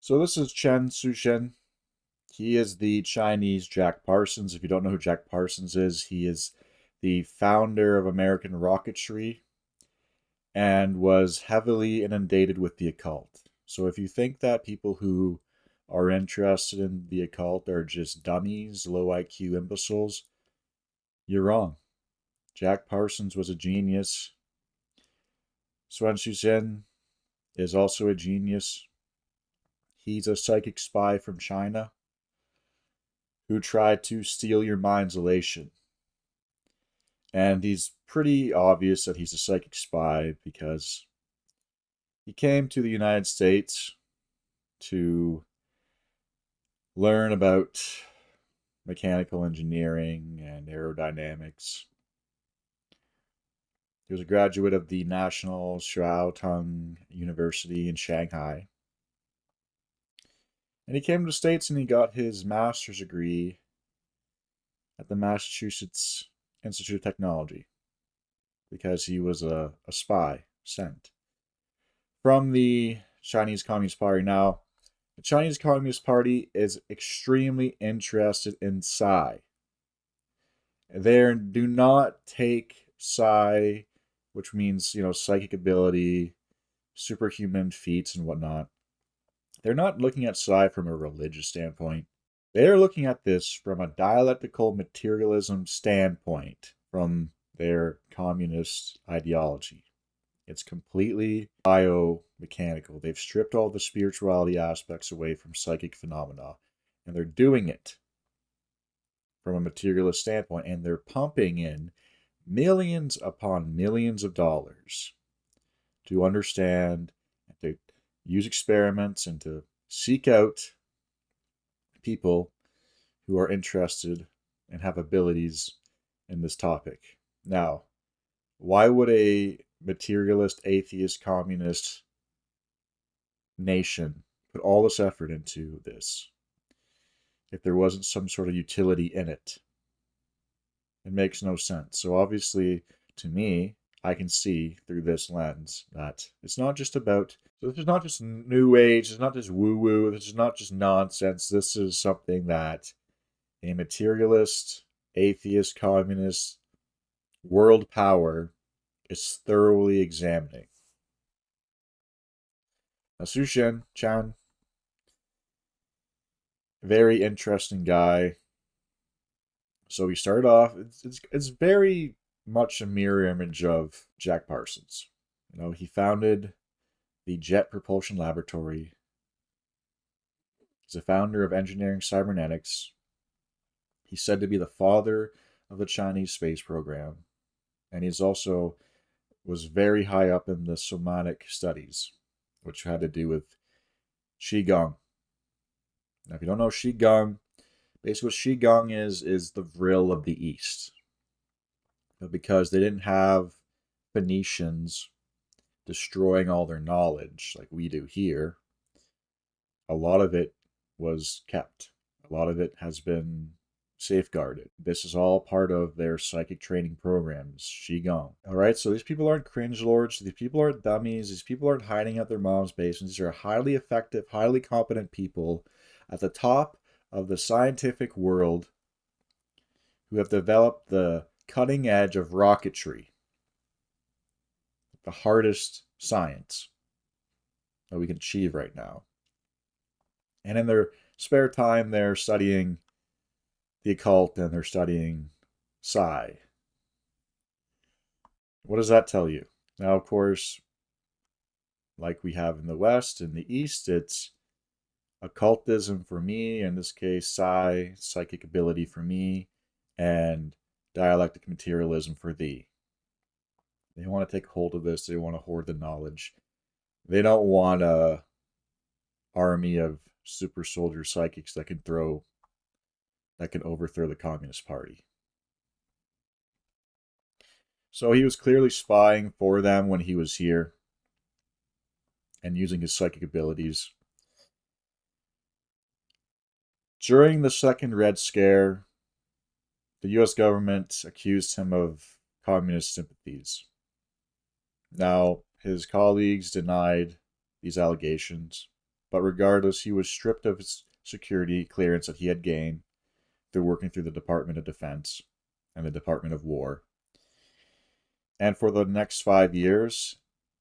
So this is Tsien. He is the Chinese Jack Parsons. If you don't know who Jack Parsons is, he is the founder of American rocketry and was heavily inundated with the occult. So if you think that people who are interested in the occult are just dummies, low IQ imbeciles, you're wrong. Jack Parsons was a genius. Tsien is also a genius. He's a psychic spy from China who tried to steal your mind's elation. And he's pretty obvious that he's a psychic spy because he came to the United States to learn about mechanical engineering and aerodynamics. He was a graduate of the National Tung University in Shanghai. And he came to the States and he got his master's degree at the Massachusetts Institute of Technology because he was a spy sent from the Chinese Communist Party. Now, the Chinese Communist Party is extremely interested in psi. They do not take psi, which means, psychic ability, superhuman feats, and whatnot. They're not looking at psi from a religious standpoint. They're looking at this from a dialectical materialism standpoint, from their communist ideology. It's completely biomechanical. They've stripped all the spirituality aspects away from psychic phenomena, and they're doing it from a materialist standpoint, and they're pumping in millions upon millions of dollars to understand and to use experiments and to seek out people who are interested and have abilities in this topic. Now, why would a materialist, atheist, communist nation put all this effort into this if there wasn't some sort of utility in it? It makes no sense. So obviously, to me, I can see through this lens that it's not just about, so this is not just new age, it's not just woo-woo, this is not just nonsense. This is something that a materialist, atheist, communist, world power is thoroughly examining. Now, Chang, very interesting guy. So he started off, it's very much a mirror image of Jack Parsons. He founded the Jet Propulsion Laboratory. He's a founder of engineering cybernetics. He's said to be the father of the Chinese space program. And he's also was very high up in the somatic studies, which had to do with Qigong. Now, if you don't know Qigong, basically what Qigong is the vril of the East. But because they didn't have Phoenicians destroying all their knowledge like we do here, a lot of it was kept. A lot of it has been safeguarded. This is all part of their psychic training programs, Qigong. All right, so these people aren't cringe lords. These people aren't dummies. These people aren't hiding out their mom's basements. These are highly effective, highly competent people at the top of the scientific world who have developed the cutting edge of rocketry, the hardest science that we can achieve right now. And in their spare time, they're studying the occult and they're studying psi. What does that tell you? Now, of course, like we have in the West, in the East, it's occultism for me, in this case, psi, psychic ability for me, and dialectic materialism for thee. They want to take hold of this. They want to hoard the knowledge. They don't want a army of super soldier psychics that can overthrow the Communist Party. So he was clearly spying for them when he was here and using his psychic abilities. During the Second Red Scare, the US government accused him of communist sympathies. Now, his colleagues denied these allegations, But regardless, he was stripped of his security clearance that he had gained through working through the Department of Defense and the Department of War. And for the next 5 years,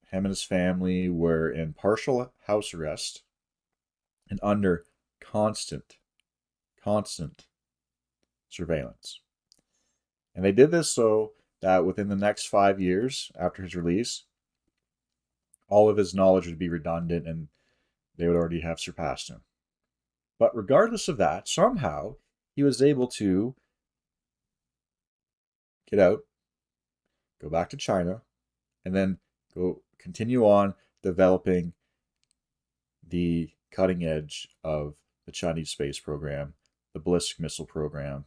him and his family were in partial house arrest and under constant surveillance. And they did this so that within the next 5 years after his release, all of his knowledge would be redundant and they would already have surpassed him. But regardless of that, somehow he was able to get out, go back to China, and then go continue on developing the cutting edge of the Chinese space program, the ballistic missile program,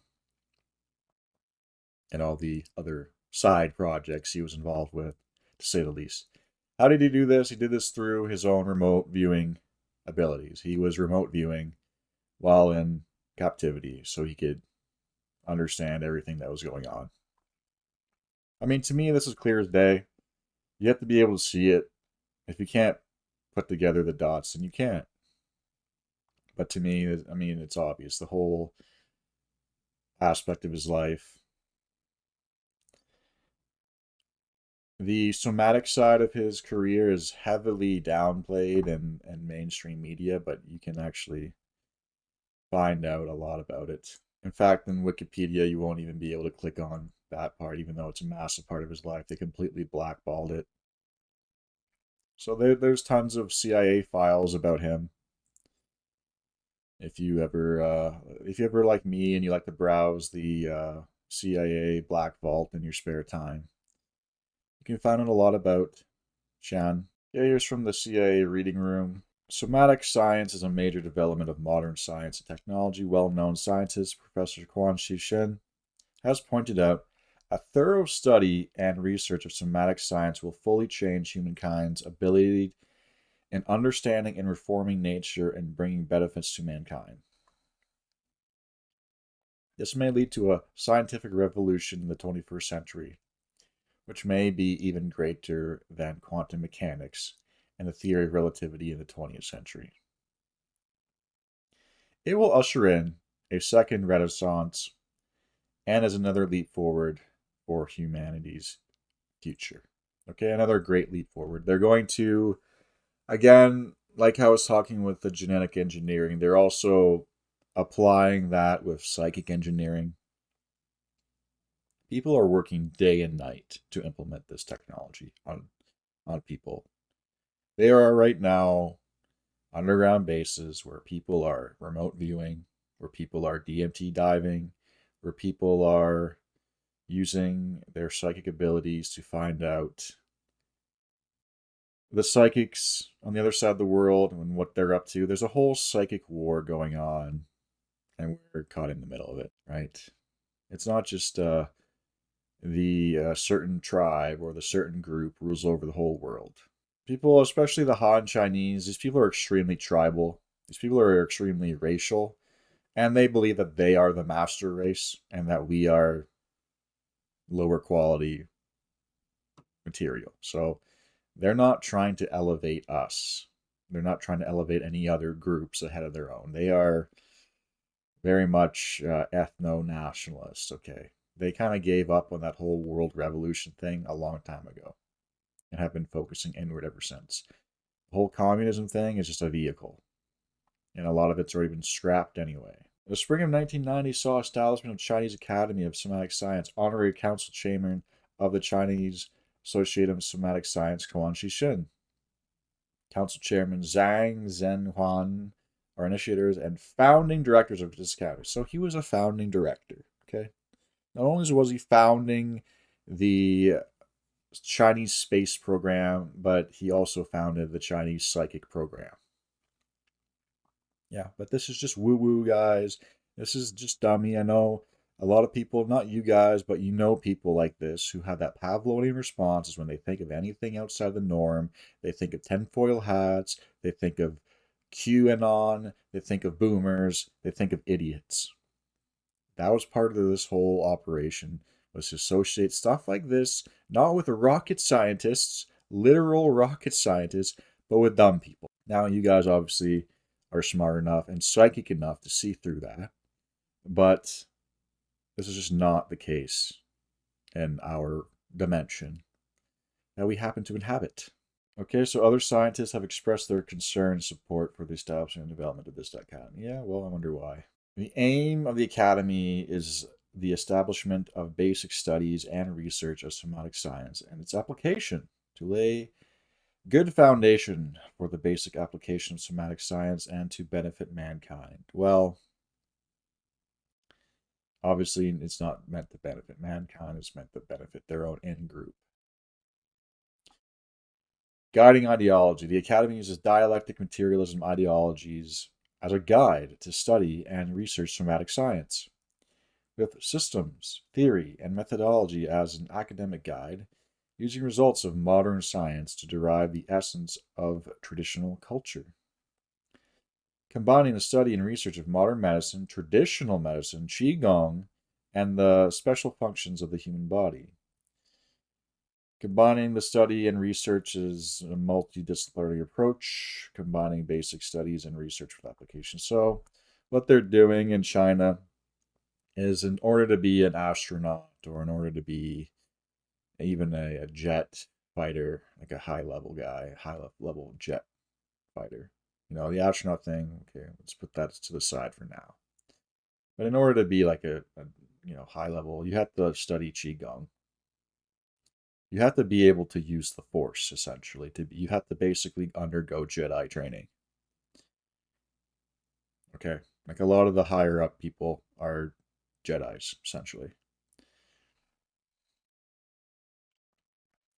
and all the other side projects he was involved with, to say the least. How did he do this? He did this through his own remote viewing abilities. He was remote viewing while in captivity so he could understand everything that was going on. I mean, to me, this is clear as day. You have to be able to see it. If you can't put together the dots, then you can't. But to me, I mean, it's obvious. The whole aspect of his life. The somatic side of his career is heavily downplayed in mainstream media, but you can actually find out a lot about it. In fact, in Wikipedia, you won't even be able to click on that part, even though it's a massive part of his life. They completely blackballed it. So there's tons of CIA files about him. If you ever like me and you like to browse the CIA Black Vault in your spare time, you can find out a lot about Tsien. Yeah, here's from the CIA reading room. Somatic science is a major development of modern science and technology. Well-known scientist Professor Tsien has pointed out, a thorough study and research of somatic science will fully change humankind's ability in understanding and reforming nature and bringing benefits to mankind. This may lead to a scientific revolution in the 21st century, which may be even greater than quantum mechanics and the theory of relativity in the 20th century. It will usher in a second renaissance and as another leap forward for humanity's future. Okay, another great leap forward. They're going to, again, like I was talking with the genetic engineering, they're also applying that with psychic engineering. People are working day and night to implement this technology on people. There are right now underground bases where people are remote viewing, where people are DMT diving, where people are using their psychic abilities to find out the psychics on the other side of the world and what they're up to. There's a whole psychic war going on, and we're caught in the middle of it, right? It's not just the certain tribe or the certain group rules over the whole world. People, especially the Han Chinese, these people are extremely tribal. These people are extremely racial, and they believe that they are the master race and that we are lower quality material. So they're not trying to elevate us. They're not trying to elevate any other groups ahead of their own. They are very much ethno-nationalist, okay? They kind of gave up on that whole world revolution thing a long time ago and have been focusing inward ever since. The whole communism thing is just a vehicle, and a lot of it's already been scrapped anyway. The spring of 1990 saw establishment of Chinese Academy of Somatic Science, honorary council chairman of the Chinese Association of Somatic Science, Quan Shishin. Council chairman Zhang Zhenhuan are initiators and founding directors of this academy. So he was a founding director, okay? Not only was he founding the Chinese space program, but he also founded the Chinese psychic program. Yeah, but this is just woo-woo, guys. This is just dummy. I know a lot of people, not you guys, but you know people like this who have that Pavlovian response is when they think of anything outside the norm. They think of tinfoil hats. They think of QAnon. They think of boomers. They think of idiots. That was part of this whole operation, was to associate stuff like this, not with rocket scientists, literal rocket scientists, but with dumb people. Now, you guys obviously are smart enough and psychic enough to see through that. But this is just not the case in our dimension that we happen to inhabit. Okay, so other scientists have expressed their concern and support for the establishment and development of this academy. Yeah, well, I wonder why. The aim of the academy is the establishment of basic studies and research of somatic science and its application to lay good foundation for the basic application of somatic science and to benefit mankind. Well, obviously, it's not meant to benefit mankind, it's meant to benefit their own in group. Guiding ideology. The Academy uses dialectic materialism ideologies as a guide to study and research somatic science, with systems, theory, and methodology as an academic guide, using results of modern science to derive the essence of traditional culture. Combining the study and research of modern medicine, traditional medicine, Qigong, and the special functions of the human body. Combining the study and research is a multidisciplinary approach, combining basic studies and research with application. So, what they're doing in China is in order to be an astronaut or in order to be even a jet fighter, like a high level guy, level jet fighter. The astronaut thing, okay, let's put that to the side for now. But in order to be like a high level, you have to study Qigong. You have to be able to use the Force, essentially. You have to basically undergo Jedi training. Okay, like a lot of the higher up people are Jedis, essentially.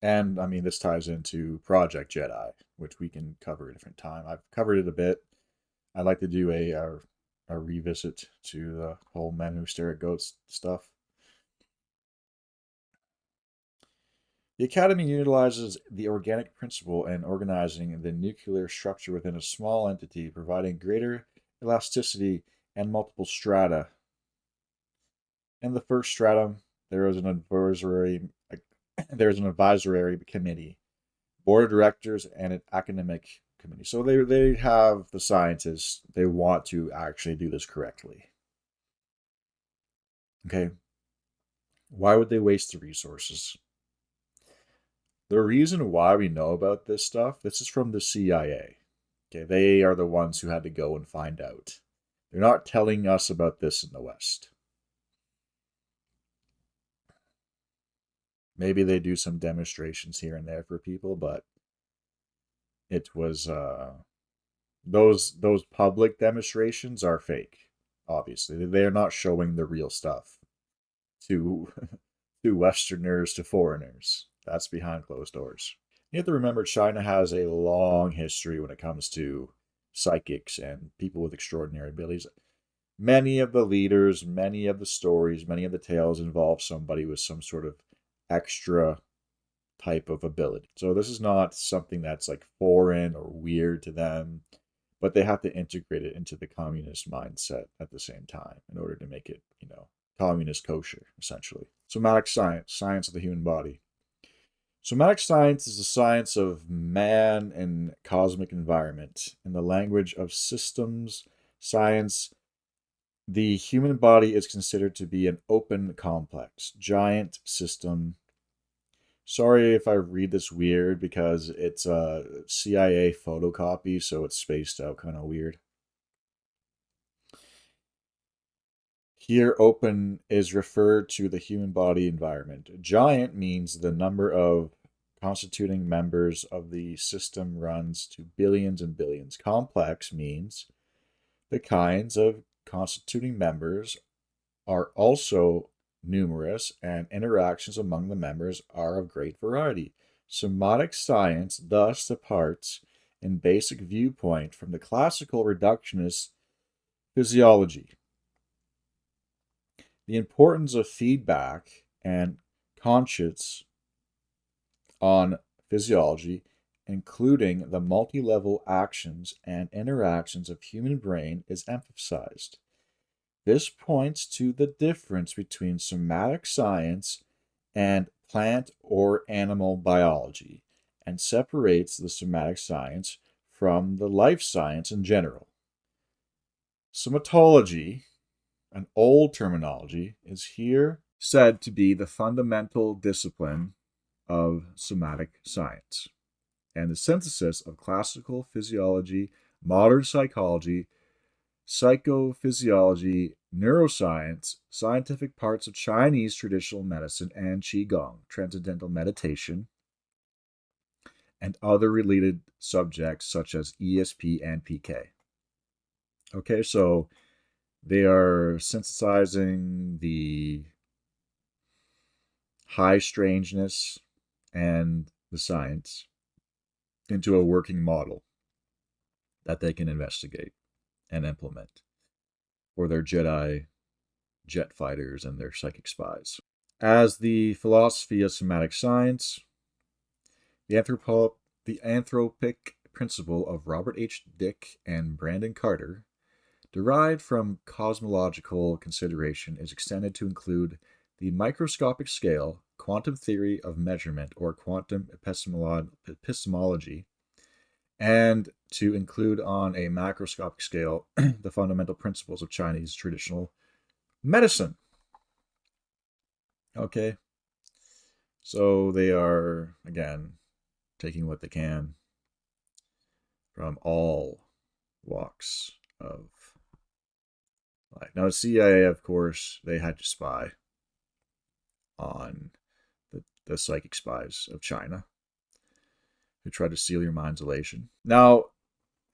And I mean, this ties into Project Jedi, which we can cover at a different time. I've covered it a bit. I'd like to do a revisit to the whole men who stare at goats stuff. The Academy utilizes the organic principle in organizing the nuclear structure within a small entity, providing greater elasticity and multiple strata. In the first stratum, there is an advisory committee, board of directors, and an academic committee. So they have the scientists. They want to actually do this correctly. Okay. Why would they waste the resources? The reason why we know about this stuff, this is from the CIA. Okay, they are the ones who had to go and find out. They're not telling us about this in the West. Maybe they do some demonstrations here and there for people, but it was those public demonstrations are fake. Obviously, they're not showing the real stuff to to Westerners, to foreigners. That's behind closed doors. You have to remember China has a long history when it comes to psychics and people with extraordinary abilities. Many of the leaders, many of the stories, many of the tales involve somebody with some sort of extra type of ability. So this is not something that's like foreign or weird to them, but they have to integrate it into the communist mindset at the same time in order to make it, communist kosher, essentially. Somatic science, science of the human body. Somatic science is the science of man and cosmic environment. In the language of systems science, the human body is considered to be an open, complex, giant system. Sorry if I read this weird because it's a CIA photocopy, so it's spaced out kind of weird. Here, open is referred to the human body environment. Giant means the number of constituting members of the system runs to billions and billions. Complex means the kinds of constituting members are also numerous and interactions among the members are of great variety. Somatic science thus departs in basic viewpoint from the classical reductionist physiology. The importance of feedback and conscience on physiology, including the multi-level actions and interactions of human brain, is emphasized. This points to the difference between somatic science and plant or animal biology and separates the somatic science from the life science in general. Somatology, an old terminology, is here said to be the fundamental discipline of somatic science and the synthesis of classical physiology, modern psychology, psychophysiology, neuroscience, scientific parts of Chinese traditional medicine, and Qigong, transcendental meditation, and other related subjects such as ESP and PK. Okay, so they are synthesizing the high strangeness and the science into a working model that they can investigate and implement for their Jedi jet fighters and their psychic spies. As the philosophy of somatic science, the, the anthropic principle of Robert H. Dick and Brandon Carter, derived from cosmological consideration, is extended to include the microscopic scale, quantum theory of measurement, or quantum epistemology, and to include on a macroscopic scale the fundamental principles of Chinese traditional medicine. Okay, so they are, again, taking what they can from all walks of life. Now, the CIA, of course, they had to spy on the psychic spies of China who tried to steal your mind's elation. Now,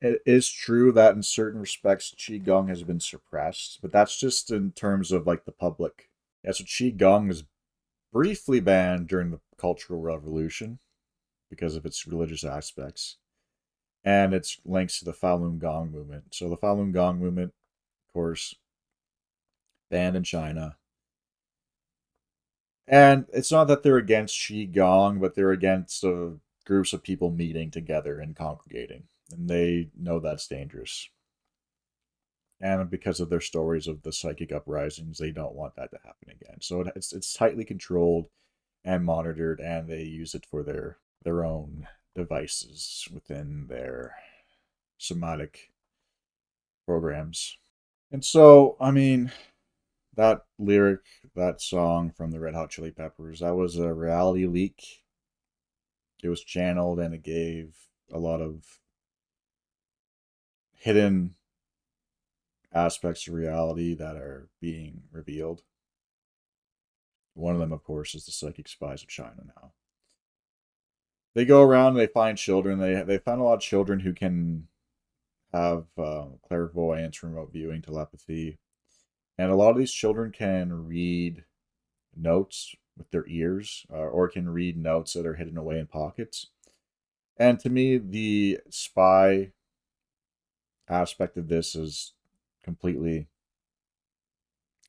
it is true that in certain respects, Qigong has been suppressed, but that's just in terms of like the public. Yeah, so Qigong is briefly banned during the Cultural Revolution because of its religious aspects and its links to the Falun Gong movement. So the Falun Gong movement, of course, banned in China. And it's not that they're against Qigong, but they're against groups of people meeting together and congregating. And they know that's dangerous. And because of their stories of the psychic uprisings, they don't want that to happen again. So it's tightly controlled and monitored, and they use it for their own devices within their somatic programs. And so, I mean, that lyric, that song from the Red Hot Chili Peppers, that was a reality leak. It was channeled and it gave a lot of hidden aspects of reality that are being revealed. One of them, of course, is the psychic spies of China now. They go around and they find children. They find a lot of children who can have clairvoyance, remote viewing, telepathy. And a lot of these children can read notes with their ears or can read notes that are hidden away in pockets. And to me, the spy aspect of this is completely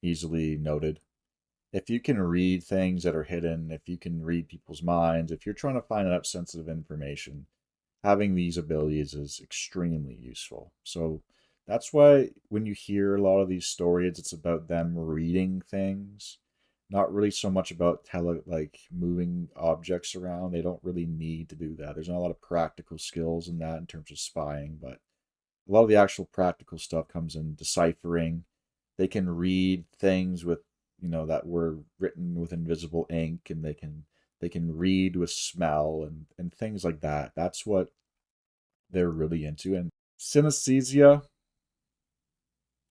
easily noted. If you can read things that are hidden, if you can read people's minds, if you're trying to find out sensitive information, having these abilities is extremely useful. So that's why when you hear a lot of these stories, it's about them reading things, not really so much about like moving objects around. They don't really need to do that. There's not a lot of practical skills in that in terms of spying, but a lot of the actual practical stuff comes in deciphering. They can read things with, that were written with invisible ink, and they can read with smell and things like that. That's what they're really into. And synesthesia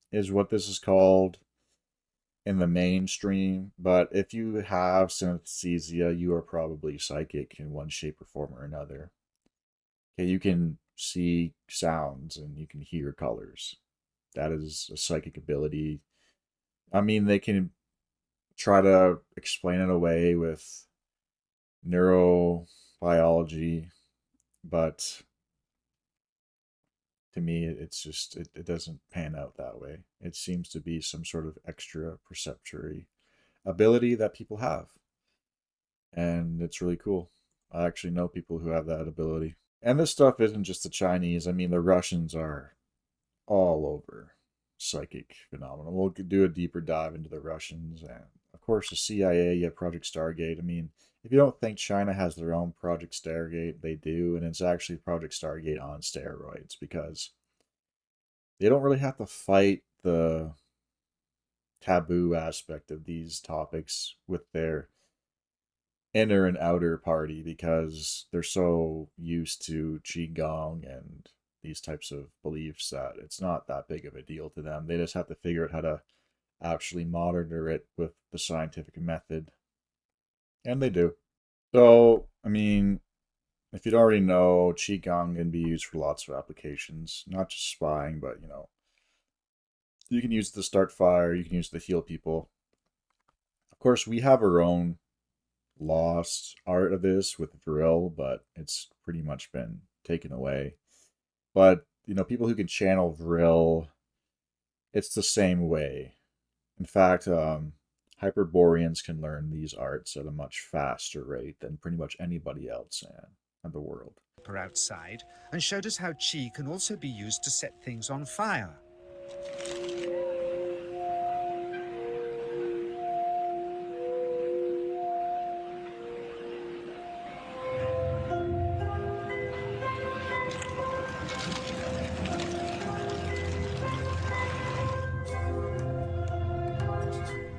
is what this is called in the mainstream. But if you have synesthesia, you are probably psychic in one shape or form or another. Okay, you can see sounds and you can hear colors. That is a psychic ability. I mean, they can try to explain it away with neurobiology, but to me, it's just, it doesn't pan out that way. It seems to be some sort of extra perceptory ability that people have. And it's really cool. I actually know people who have that ability. And this stuff isn't just the Chinese. I mean, the Russians are all over psychic phenomena. We'll do a deeper dive into the Russians and, of course, the CIA. You have Project Stargate. I mean, if you don't think China has their own Project Stargate, they do, and it's actually Project Stargate on steroids because they don't really have to fight the taboo aspect of these topics with their inner and outer party because they're so used to qigong and these types of beliefs that it's not that big of a deal to them. They just have to figure out how to actually monitor it with the scientific method, and they do. So, I mean, if you don't already know, qigong can be used for lots of applications, not just spying, but you can use it to start fire, you can use it to heal people. Of course, we have our own lost art of this with Vril, but it's pretty much been taken away. But, people who can channel Vril, it's the same way. In fact, Hyperboreans can learn these arts at a much faster rate than pretty much anybody else in the world. Outside and showed us how chi can also be used to set things on fire.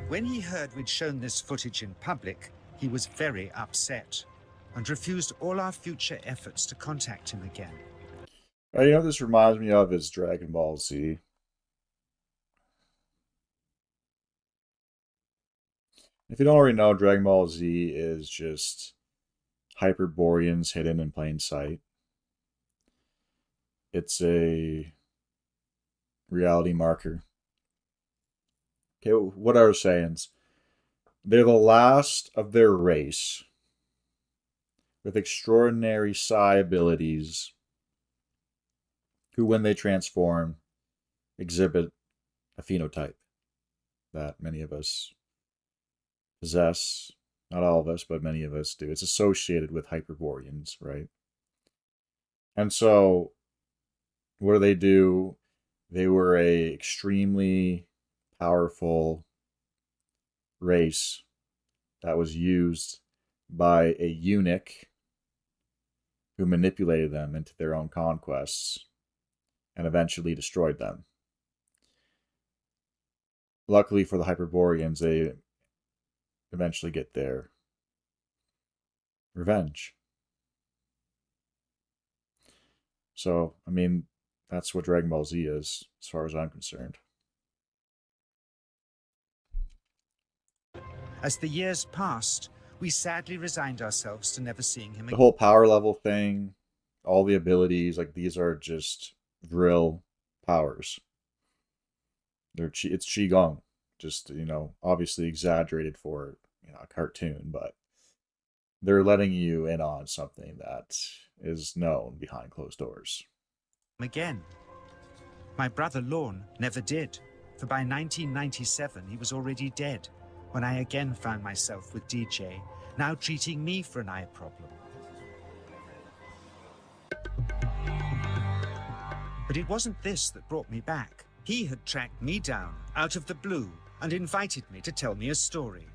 When he heard we'd shown this footage in public, he was very upset and refused all our future efforts to contact him again. What this reminds me of is Dragon Ball Z. If you don't already know, Dragon Ball Z is just Hyperboreans hidden in plain sight. It's a reality marker. Okay, what are sayings? They're the last of their race with extraordinary psi abilities who, when they transform, exhibit a phenotype that many of us possess. Not all of us, but many of us do. It's associated with Hyperboreans, right? And so, what do? They were a extremely powerful race that was used by a eunuch who manipulated them into their own conquests and eventually destroyed them. Luckily for the Hyperboreans, they eventually get their revenge. So, I mean, that's what Dragon Ball Z is, as far as I'm concerned. As the years passed, we sadly resigned ourselves to never seeing him again. The whole power level thing, all the abilities, like these are just Vril powers. It's Qigong, just, obviously exaggerated for, a cartoon, but they're letting you in on something that is known behind closed doors. Again. My brother Lorne never did, for by 1997 he was already dead, when I again found myself with DJ, now treating me for an eye problem. But it wasn't this that brought me back. He had tracked me down out of the blue and invited me to tell me a story.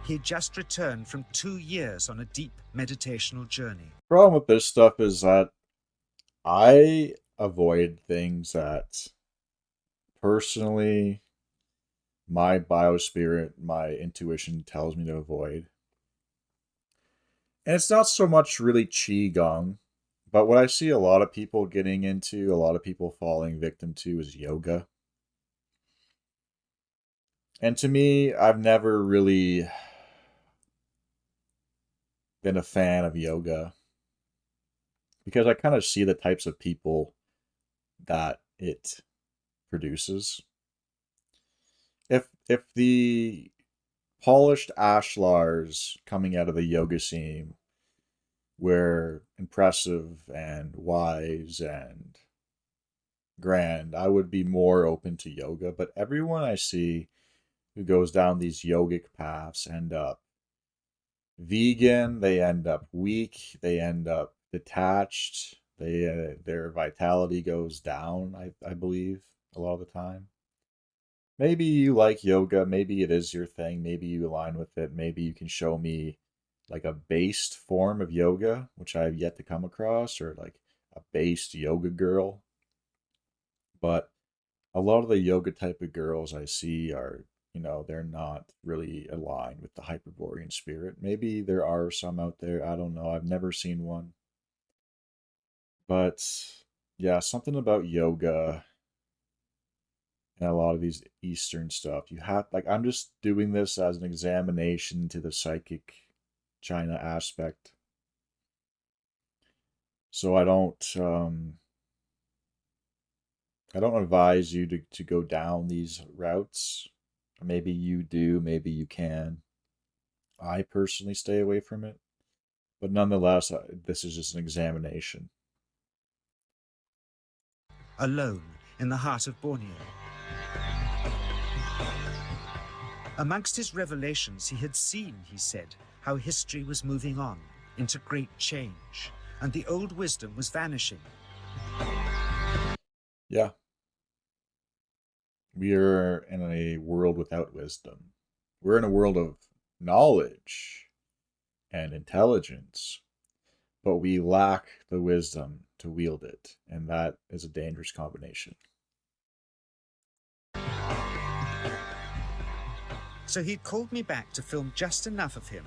He'd just returned from 2 years on a deep meditational journey. The problem with this stuff is that I avoid things that personally my biospirit, my intuition tells me to avoid. And it's not so much really Qigong, but what I see a lot of people getting into, a lot of people falling victim to, is yoga. And to me, I've never really been a fan of yoga because I kind of see the types of people that it produces. If the polished ashlars coming out of the yoga scene were impressive and wise and grand, I would be more open to yoga. But everyone I see who goes down these yogic paths end up vegan, they end up weak, they end up detached, their vitality goes down, I believe, a lot of the time. Maybe you like yoga, maybe it is your thing, maybe you align with it, maybe you can show me like a based form of yoga, which I have yet to come across, or like a based yoga girl. But a lot of the yoga type of girls I see are, they're not really aligned with the Hyperborean spirit. Maybe there are some out there. I don't know. I've never seen one. But yeah, something about yoga and a lot of these Eastern stuff. You have, like, I'm just doing this as an examination to the psychic China aspect. So I don't advise you to go down these routes. Maybe you do, maybe you can. I personally stay away from it. But nonetheless, this is just an examination. Alone in the heart of Borneo. Amongst his revelations, he had seen, he said, how history was moving on into great change, and the old wisdom was vanishing. Yeah. We are in a world without wisdom. We're in a world of knowledge and intelligence, but we lack the wisdom to wield it, and that is a dangerous combination. So he'd called me back to film just enough of him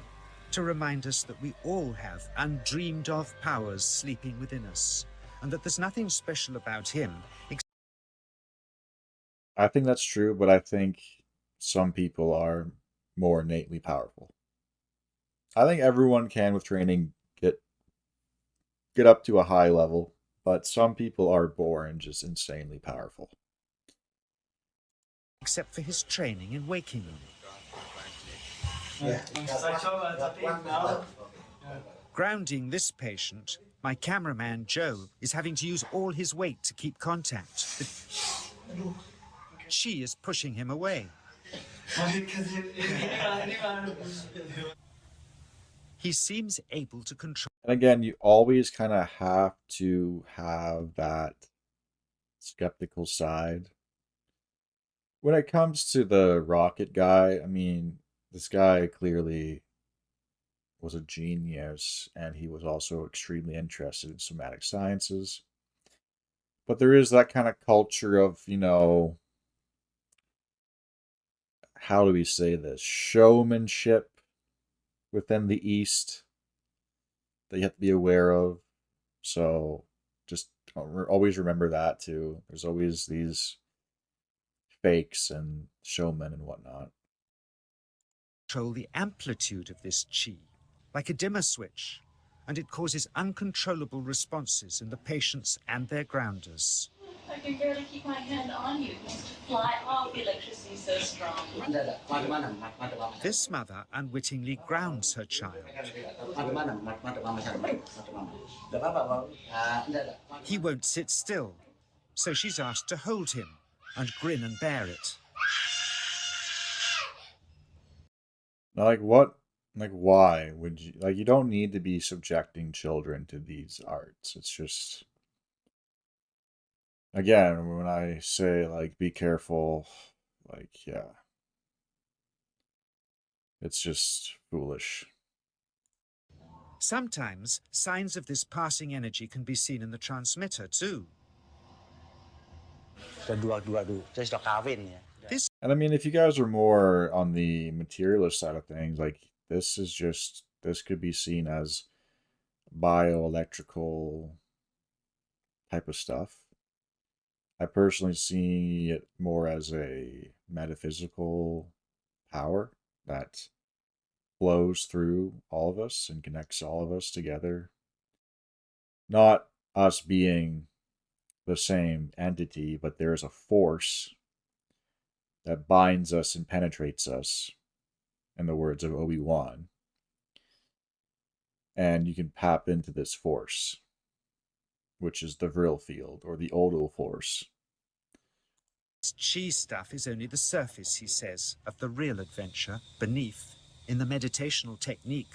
to remind us that we all have undreamed of powers sleeping within us, and that there's nothing special about him. I think that's true, but I think some people are more innately powerful. I think everyone can, with training, get up to a high level, but some people are born just insanely powerful. Except for his training in waking them. Grounding this patient, my cameraman Joe is having to use all his weight to keep contact. She is pushing him away. He seems able to control. And again, you always kind of have to have that skeptical side. When it comes to the rocket guy, I mean, this guy clearly was a genius, and he was also extremely interested in somatic sciences. But there is that kind of culture of, how do we say this? Showmanship within the East that you have to be aware of. So just always remember that too. There's always these fakes and showmen and whatnot. Control the amplitude of this chi, like a dimmer switch, and it causes uncontrollable responses in the patients and their grounders. I can barely keep my hand on you. It wants to fly off. The electricity is so strong. This mother unwittingly grounds her child. He won't sit still, so she's asked to hold him and grin and bear it. Now, like what? Like why would you you don't need to be subjecting children to these arts. It's just, again, when I say like be careful, yeah, it's just foolish. Sometimes signs of this passing energy can be seen in the transmitter too. This And I mean, if you guys are more on the materialist side of things, this could be seen as bioelectrical type of stuff. I personally see it more as a metaphysical power that flows through all of us and connects all of us together. Not us being the same entity, but there is a force that binds us and penetrates us, in the words of Obi-Wan. And you can tap into this force, which is the Vril field, or the Odal force. chi stuff is only the surface, he says, of the real adventure beneath, in the meditational technique.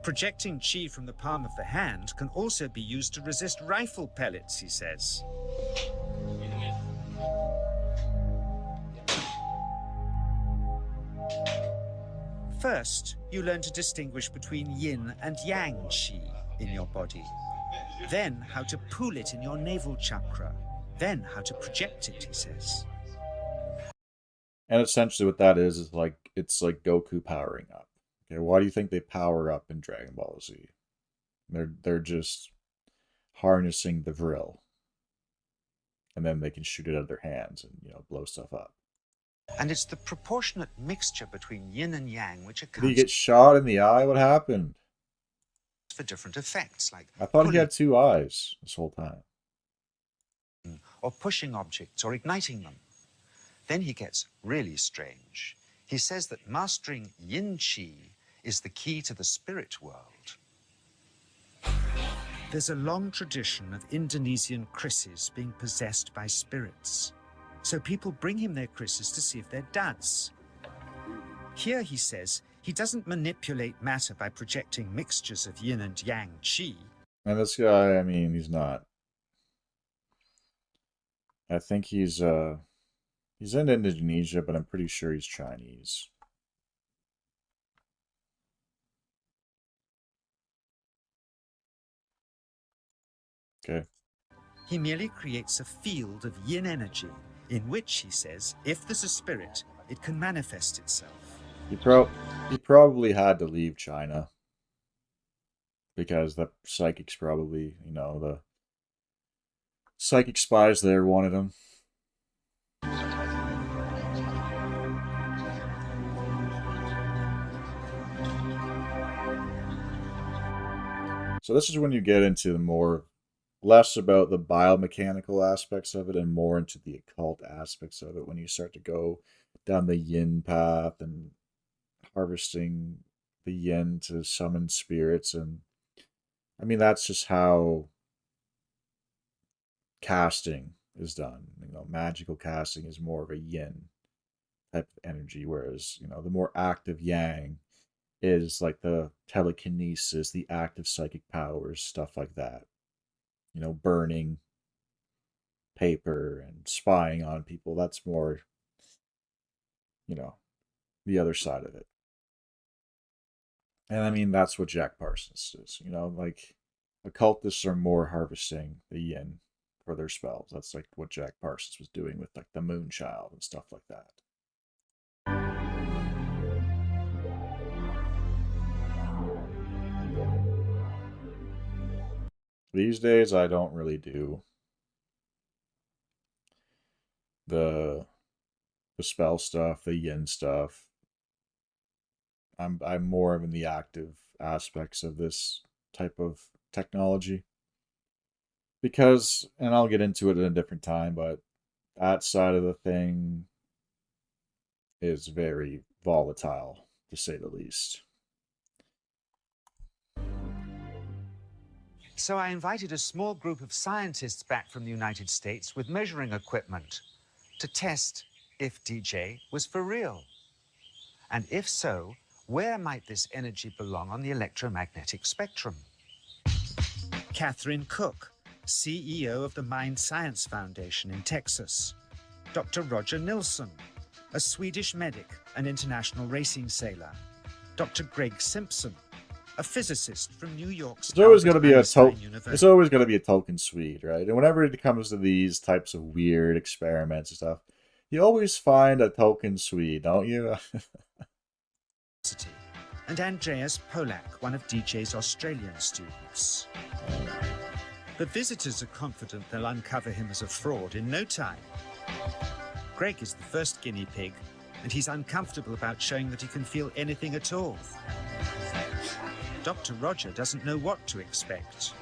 Projecting chi from the palm of the hand can also be used to resist rifle pellets, he says. First, you learn to distinguish between yin and yang chi in your body, then how to pool it in your navel chakra, then how to project it, he says. And essentially what that is like, it's like Goku powering up. Okay, why do you think they power up in Dragon Ball Z? They're just harnessing the vril. And then they can shoot it out of their hands and, blow stuff up. And it's the proportionate mixture between yin and yang which Did he accounts get shot in the eye? What happened? for different effects, like I thought he pulling had two eyes this whole time. or pushing objects or igniting them. Then he gets really strange. He says that mastering yin qi is the key to the spirit world. There's a long tradition of Indonesian krises being possessed by spirits. So people bring him their krises to see if they're duds. Here, he says, he doesn't manipulate matter by projecting mixtures of yin and yang qi. And this guy, I mean, he's not. I think he's in Indonesia, but I'm pretty sure he's Chinese. Okay. He merely creates a field of yin energy, in which, he says, if there's a spirit, it can manifest itself. He probably had to leave China because the psychics probably, the psychic spies there wanted him. So this is when you get into the less about the biomechanical aspects of it and more into the occult aspects of it, when you start to go down the yin path and harvesting the yin to summon spirits. And I mean, that's just how casting is done. Magical casting is more of a yin type of energy, whereas, the more active yang is like the telekinesis, the active psychic powers, stuff like that. Burning paper and spying on people. That's more, the other side of it. And I mean, that's what Jack Parsons is. Like, occultists are more harvesting the yin for their spells. That's like what Jack Parsons was doing with like the Moonchild and stuff like that. These days, I don't really do the spell stuff, the yin stuff. I'm more in the active aspects of this type of technology. Because, and I'll get into it at a different time, but that side of the thing is very volatile, to say the least. So I invited a small group of scientists back from the United States with measuring equipment to test if DJ was for real. And if so, where might this energy belong on the electromagnetic spectrum? Catherine Cook, CEO of the Mind Science Foundation in Texas. Dr. Roger Nilsson, a Swedish medic and international racing sailor. Dr. Greg Simpson, a physicist from New York's It's always going to be University. it's always going to be a token Swede, right? And whenever it comes to these types of weird experiments and stuff, you always find a token Swede, don't you? And Andreas Polak, one of DJ's Australian students. The visitors are confident they'll uncover him as a fraud in no time. Greg is the first guinea pig, and he's uncomfortable about showing that he can feel anything at all. Dr. Roger doesn't know what to expect.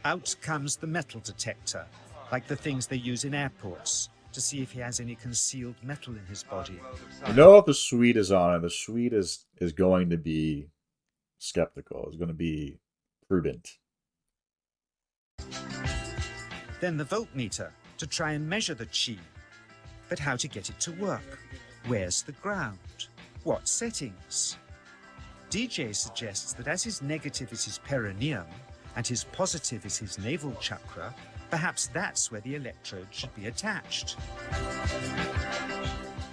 Out comes the metal detector, like the things they use in airports, to see if he has any concealed metal in his body. If the Swede is on it, the Swede is going to be skeptical, is going to be prudent. Then the voltmeter, to try and measure the chi. But how to get it to work? Where's the ground? What settings? DJ suggests that as his negative is his perineum and his positive is his navel chakra, perhaps that's where the electrode should be attached.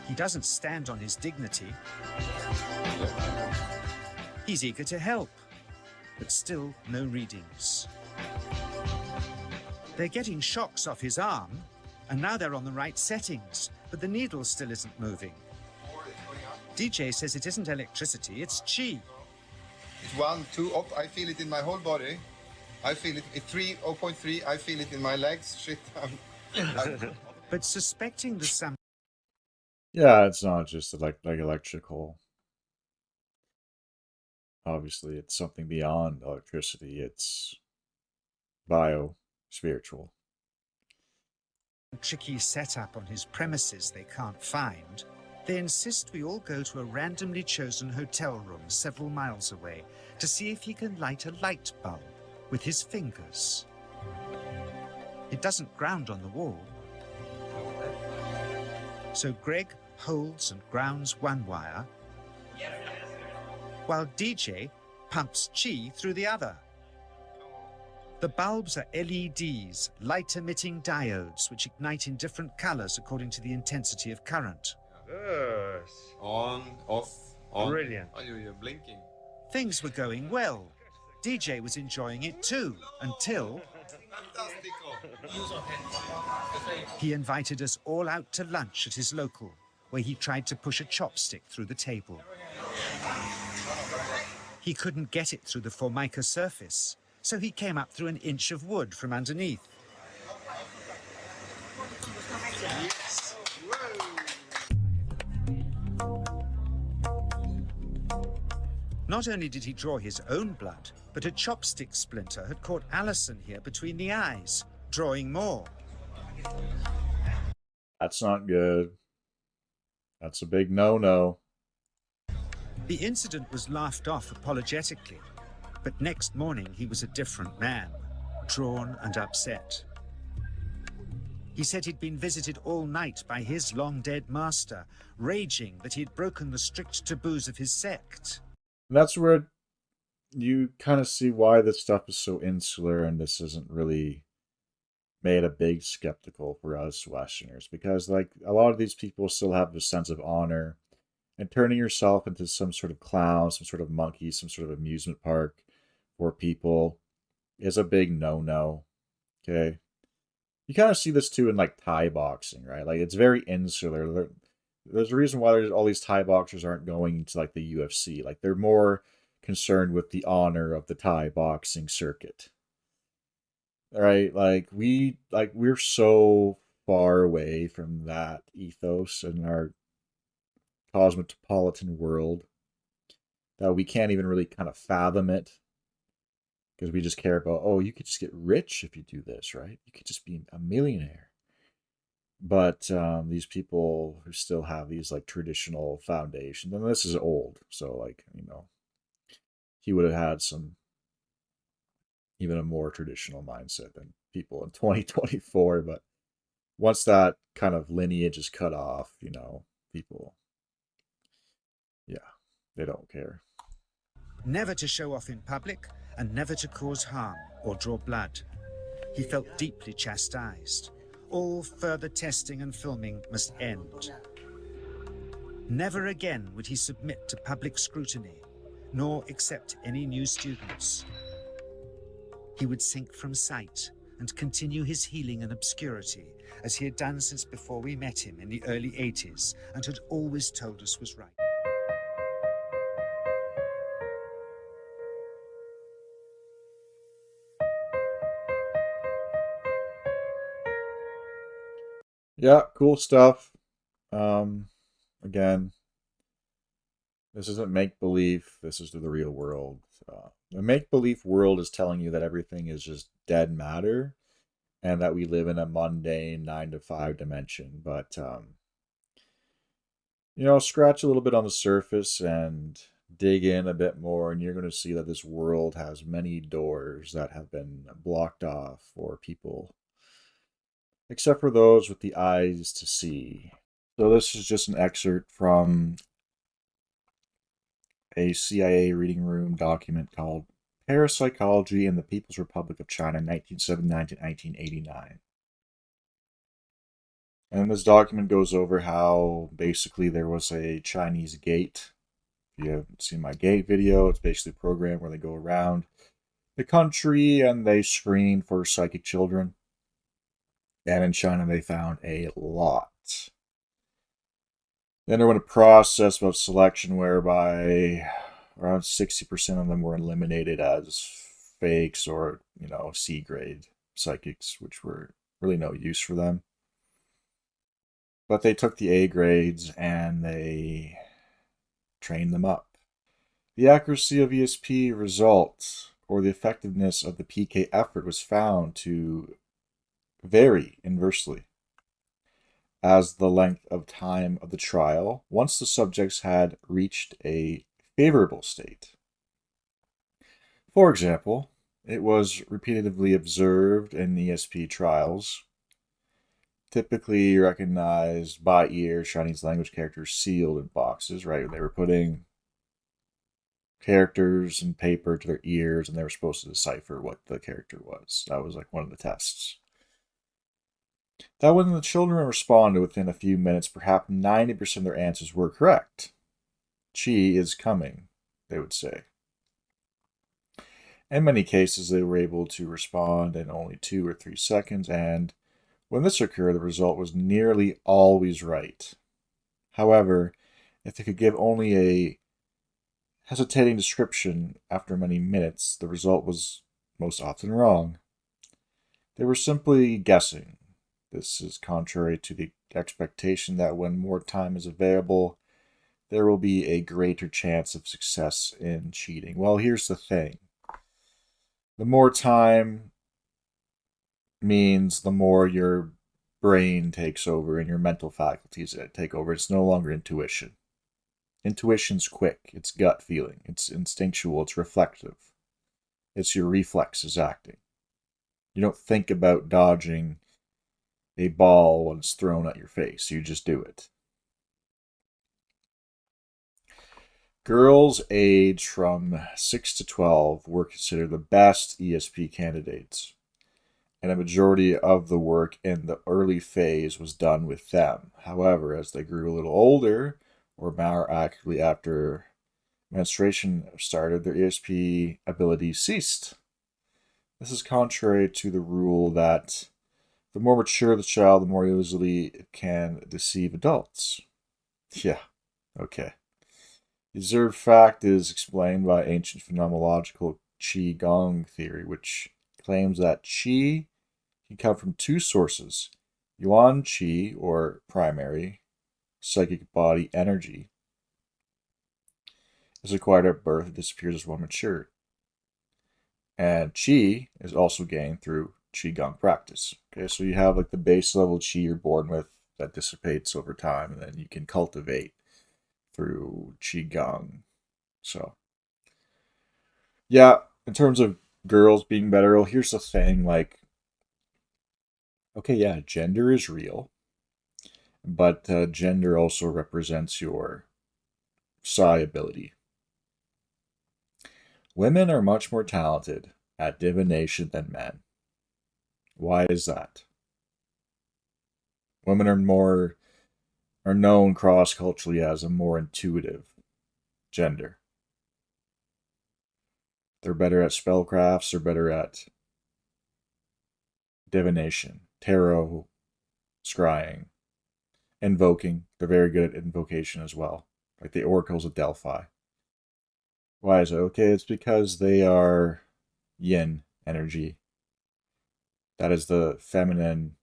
He doesn't stand on his dignity. He's eager to help, but still no readings. They're getting shocks off his arm, and now they're on the right settings, but the needle still isn't moving. DJ says it isn't electricity, it's chi. It's 1, 2, up. I feel it in my whole body. I feel it at 3, 0.3. I feel it in my legs. Shit. But suspecting there's some... Yeah, it's not just like electrical. Obviously, it's something beyond electricity. It's bio-spiritual. tricky setup on his premises they can't find, they insist we all go to a randomly chosen hotel room several miles away to see if he can light a light bulb with his fingers. It doesn't ground on the wall. So Greg holds and grounds one wire, while DJ pumps chi through the other. The bulbs are LEDs, light-emitting diodes, which ignite in different colors according to the intensity of current. Yes. On, off, on. Brilliant. Oh, you're blinking. Things were going well. DJ was enjoying it too, until he invited us all out to lunch at his local, where he tried to push a chopstick through the table. He couldn't get it through the formica surface, so he came up through an inch of wood from underneath. Yes. Not only did he draw his own blood, but a chopstick splinter had caught Alison here between the eyes, drawing more. That's not good. That's a big no-no. The incident was laughed off apologetically, but next morning he was a different man, drawn and upset. He said he'd been visited all night by his long-dead master, raging that he'd broken the strict taboos of his sect. And that's where you kind of see why this stuff is so insular and this isn't really made a big skeptical for us Westerners, because like a lot of these people still have this sense of honor, and turning yourself into some sort of clown, some sort of monkey, some sort of amusement park for people is a big no-no. Okay. You kind of see this too in like Thai boxing, right? Like it's very insular. There's a reason why there's all these Thai boxers aren't going to like the UFC. Like they're more concerned with the honor of the Thai boxing circuit. Right? We're so far away from that ethos in our cosmopolitan world that we can't even really kind of fathom it, because we just care about, oh, you could just get rich if you do this, right? You could just be a millionaire. But these people who still have these like traditional foundations, and this is old, so like, he would have had some even a more traditional mindset than people in 2024. But once that kind of lineage is cut off, people, yeah, they don't care. Never to show off in public and never to cause harm or draw blood. He felt deeply chastised. All further testing and filming must end. Never again would he submit to public scrutiny, nor accept any new students. He would sink from sight and continue his healing in obscurity, as he had done since before we met him in the early 80s and had always told us was right. Yeah, cool stuff. Again, this isn't make-believe. This is the real world. The make-believe world is telling you that everything is just dead matter and that we live in a mundane 9-to-5 dimension. But, scratch a little bit on the surface and dig in a bit more, and you're going to see that this world has many doors that have been blocked off for people, except for those with the eyes to see. So this is just an excerpt from a CIA reading room document called Parapsychology in the People's Republic of China, 1979 to 1989. And this document goes over how basically there was a Chinese gate. If you haven't seen my gate video, it's basically a program where they go around the country and they screen for psychic children. And in China, they found a lot. Then there went a process of selection whereby around 60% of them were eliminated as fakes or, C grade psychics, which were really no use for them. But they took the A grades and they trained them up. The accuracy of ESP results or the effectiveness of the PK effort was found to vary inversely as the length of time of the trial once the subjects had reached a favorable state. For example, it was repeatedly observed in ESP trials, typically recognized by ear Chinese language characters sealed in boxes, right? They were putting characters and paper to their ears and they were supposed to decipher what the character was. That was like one of the tests. That when the children responded within a few minutes, perhaps 90% of their answers were correct. Qi is coming, they would say. In many cases, they were able to respond in only 2 or 3 seconds, and when this occurred, the result was nearly always right. However, if they could give only a hesitating description after many minutes, the result was most often wrong. They were simply guessing. This is contrary to the expectation that when more time is available, there will be a greater chance of success in cheating. Well, here's the thing. The more time means the more your brain takes over and your mental faculties take over. It's no longer intuition. Intuition's quick. It's gut feeling. It's instinctual. It's reflective. It's your reflexes acting. You don't think about dodging a ball when it's thrown at your face. You just do it. Girls aged from 6 to 12 were considered the best ESP candidates, and a majority of the work in the early phase was done with them. However, as they grew a little older, or more accurately after menstruation started, their ESP abilities ceased. This is contrary to the rule that the more mature the child, the more easily it can deceive adults. Yeah, okay. The observed fact is explained by ancient phenomenological Qi Gong theory, which claims that Qi can come from 2 sources: Yuan Qi, or primary psychic body energy, is acquired at birth and disappears as one matured. And Qi is also gained through Qigong practice. Okay, so you have like the base level Qi you're born with that dissipates over time, and then you can cultivate through Qigong. So, yeah, in terms of girls being better, well, here's the thing, like, okay, yeah, gender is real, but gender also represents your psi ability. Women are much more talented at divination than men. Why is that? Women are known cross-culturally as a more intuitive gender. They're better at spellcrafts, they're better at divination, tarot, scrying, invoking. They're very good at invocation as well, like the oracles of Delphi. Why is it? Okay, it's because they are yin energy. That is the feminine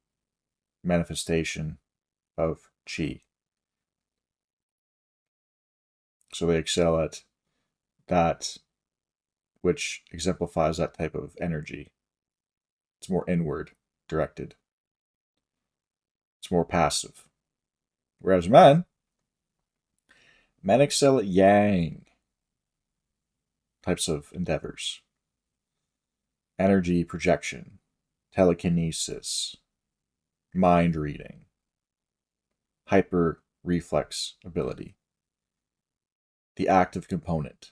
manifestation of qi. So they excel at that which exemplifies that type of energy. It's more inward directed. It's more passive. Whereas men excel at yang types of endeavors. Energy projection, telekinesis, mind reading, hyper reflex ability. The active component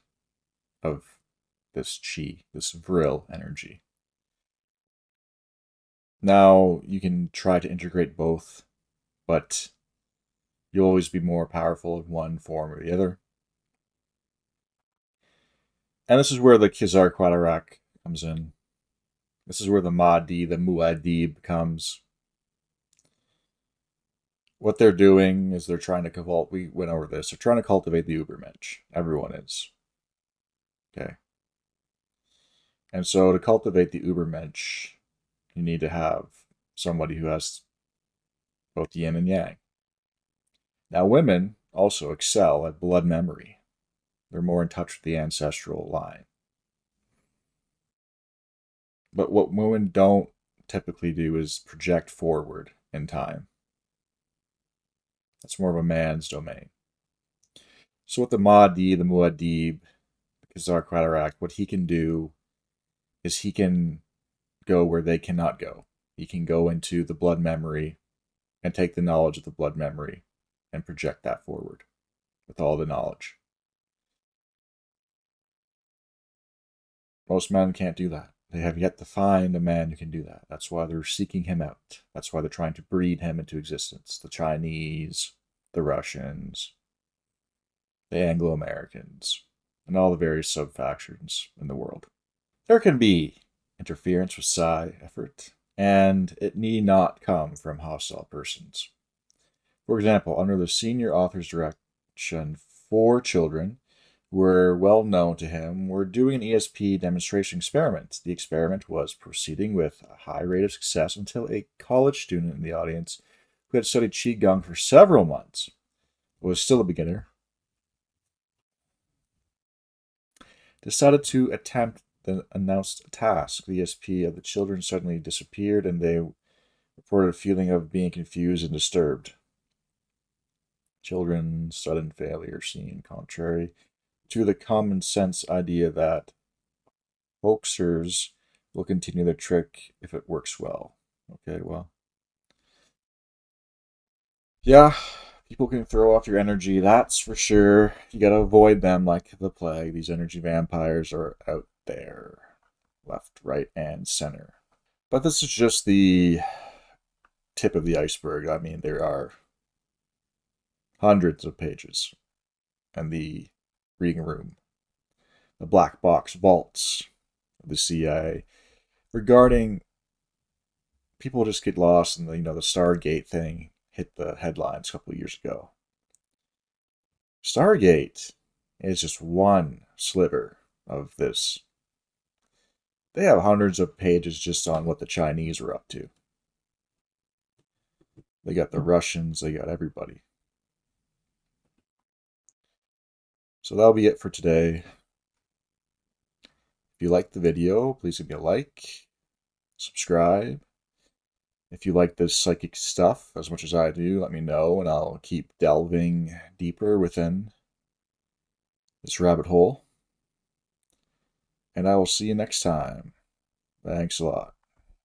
of this qi, this vril energy. Now you can try to integrate both but you'll always be more powerful in one form or the other. And this is where the Khazar Quadarak comes in. This is where the Mahdi, the Muad'Dib comes. What they're doing is they're trying to cultivate, we went over this, they're trying to cultivate the Ubermensch. Everyone is. Okay. And so to cultivate the Ubermensch, you need to have somebody who has both yin and yang. Now, women also excel at blood memory. They're more in touch with the ancestral line. But what women don't typically do is project forward in time. That's more of a man's domain. So with the Mahdi, the Muad'Dib, the Khazar Quadarak, what he can do is he can go where they cannot go. He can go into the blood memory and take the knowledge of the blood memory and project that forward with all the knowledge. Most men can't do that. They have yet to find a man who can do that. That's why they're seeking him out. That's why they're trying to breed him into existence. The Chinese, the Russians, the Anglo-Americans, and all the various sub-factions in the world. There can be interference with psi effort, and it need not come from hostile persons. For example, under the senior author's direction, 4 children were well known to him were doing an ESP demonstration experiment. The experiment was proceeding with a high rate of success until a college student in the audience who had studied Qigong for several months, was still a beginner, decided to attempt the announced task. The ESP of the children suddenly disappeared, and they reported a feeling of being confused and disturbed. Children's sudden failure seemed contrary to the common sense idea that hoaxers will continue their trick if it works well. Okay, well. Yeah, people can throw off your energy, that's for sure. You gotta avoid them like the plague. These energy vampires are out there, left, right, and center. But this is just the tip of the iceberg. I mean, there are hundreds of pages in the reading room, the black box vaults of the CIA, regarding people just get lost in the the Stargate thing hit the headlines a couple of years ago. Stargate is just one sliver of this. They have hundreds of pages just on what the Chinese were up to. They got the Russians, they got everybody. So that'll be it for today. If you liked the video, please give me a like, subscribe. If you like this psychic stuff as much as I do, let me know, and I'll keep delving deeper within this rabbit hole. And I will see you next time. Thanks a lot.